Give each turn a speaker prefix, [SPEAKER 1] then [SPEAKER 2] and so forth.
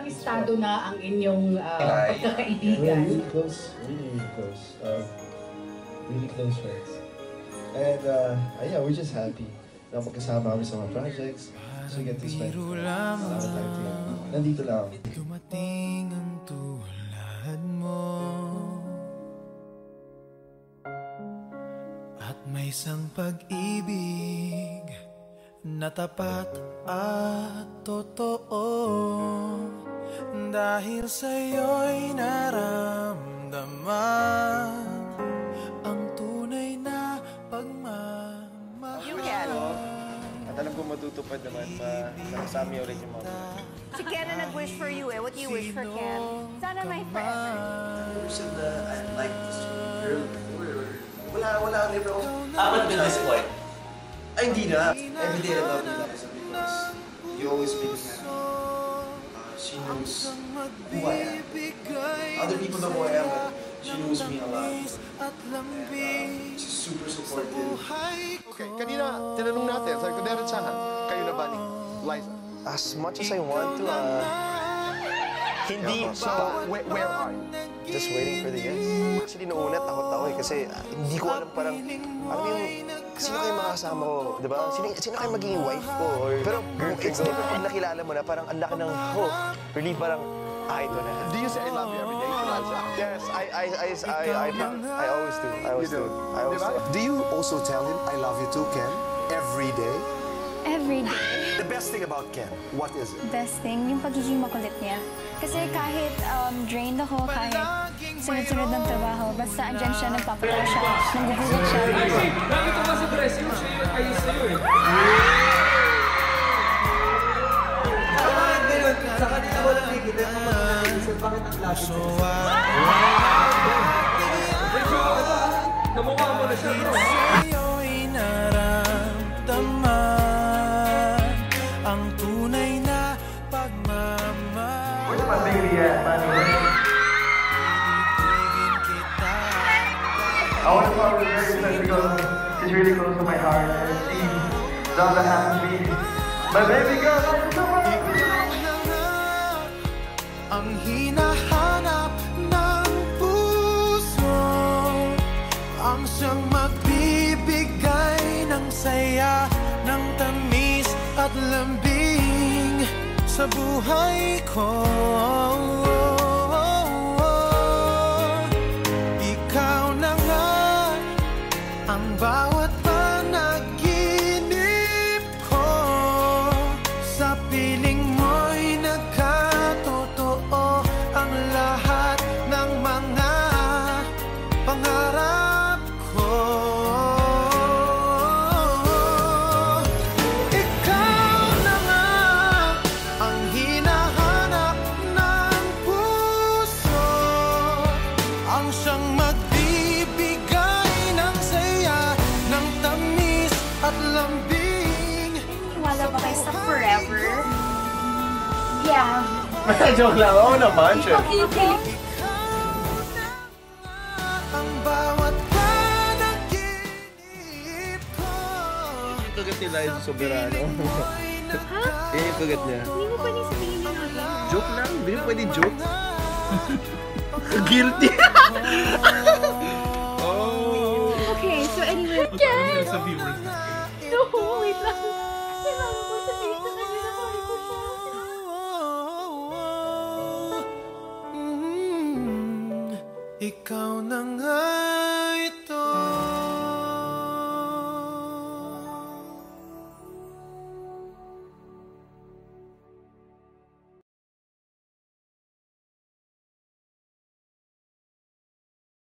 [SPEAKER 1] estado na ang inyong pagkakaibigan?
[SPEAKER 2] Really close, really close. Really close friends. And yeah, we're just happy na magkasama kami sa mga projects. So we get to spend a lot of time together. Nandito lang.
[SPEAKER 3] Dumating ang tulad mo, at may isang pag-ibig na tapat at totoo. Dahil sa'yo'y naramdaman ang tunay na pagmamahal.
[SPEAKER 4] You can.
[SPEAKER 5] At alam ko matutupad naman, makasama ulit yung mga.
[SPEAKER 4] Si Ken na nag-wish for you eh. What do you wish for Ken? Sana may forever.
[SPEAKER 6] Said that I like this girl. Wala rin ako.
[SPEAKER 7] Amat din this point.
[SPEAKER 6] Ay, hindi na. Every day I love you, Liza, because you always make me happy. She knows who I am. Other people know who I am, but she knows me a lot. And she's super supportive.
[SPEAKER 8] Okay, kanina tinanong natin sa kadiretsahan, kayo na ba ni Liza?
[SPEAKER 5] As much as I want to, hindi
[SPEAKER 8] So, where are you?
[SPEAKER 5] just waiting for the yes. Actually, noong una, takot ako eh, kasi hindi ko alam parang, alam mo yung, sino kayo makasama ko, di ba? Sino kayo magiging wife ko? Pero it's different pag nakilala mo na, parang ang laki ng hope. Really parang, ito na.
[SPEAKER 8] Do you say I love you every day to Liza?
[SPEAKER 5] Yes, I always do. I always do. I always do.
[SPEAKER 8] Do you also tell him I love you too, Ken? Every day?
[SPEAKER 9] Every day.
[SPEAKER 8] The best thing about Ken, what is it?
[SPEAKER 9] Best thing, yung pagiging makulit niya. Kasi kahit drained ako, kahit sunod-sunod ng trabaho, basta andyan siya, nagpapatawa siya, nanggugulat siya.
[SPEAKER 10] Bakit ko kasi aggressive siya yung ayos sa'yo eh?
[SPEAKER 6] Sa kanila ko lang nakikita kung mag-iisip bakit ang lagi ko.
[SPEAKER 10] Medyo, namukha mo na siya, bro.
[SPEAKER 3] Sa'yo'y naramdaman ang tunay na pagmamahal.
[SPEAKER 6] Where's my baby at, Manny? I want to talk with her because she's really close to my heart and she doesn't have to be my baby girl.
[SPEAKER 3] Ang hinahanap ng puso, ang siyang magbibigay ng saya, ng tamis at lambing sa buhay ko. Ikaw na nga ang bawat panaginip ko, sa piling mo'y nagkatotoo ang lahat ng mga pangarap ko. Ikaw na nga ang hinahanap ng puso, ang siyang magbibigay ng saya, ng tamis at lambing.
[SPEAKER 9] Wala ba kayo sa forever? Yeah.
[SPEAKER 5] Joke lang. Oo naman, siya.
[SPEAKER 3] Ang bawat panaginip ko.
[SPEAKER 5] Yung kagat ni Liza Soberano. Yan yung kagat niya.
[SPEAKER 9] Hindi mo pwede sabihin yung name.
[SPEAKER 5] Joke lang. Hindi mo pwede joke. Guilty.
[SPEAKER 9] Okay, so anyway. Ken!
[SPEAKER 10] Sa viewers.
[SPEAKER 9] No, wait lang. Kailangan ko sabihin sa kanya na mahal ko siya.
[SPEAKER 3] Ikaw na nga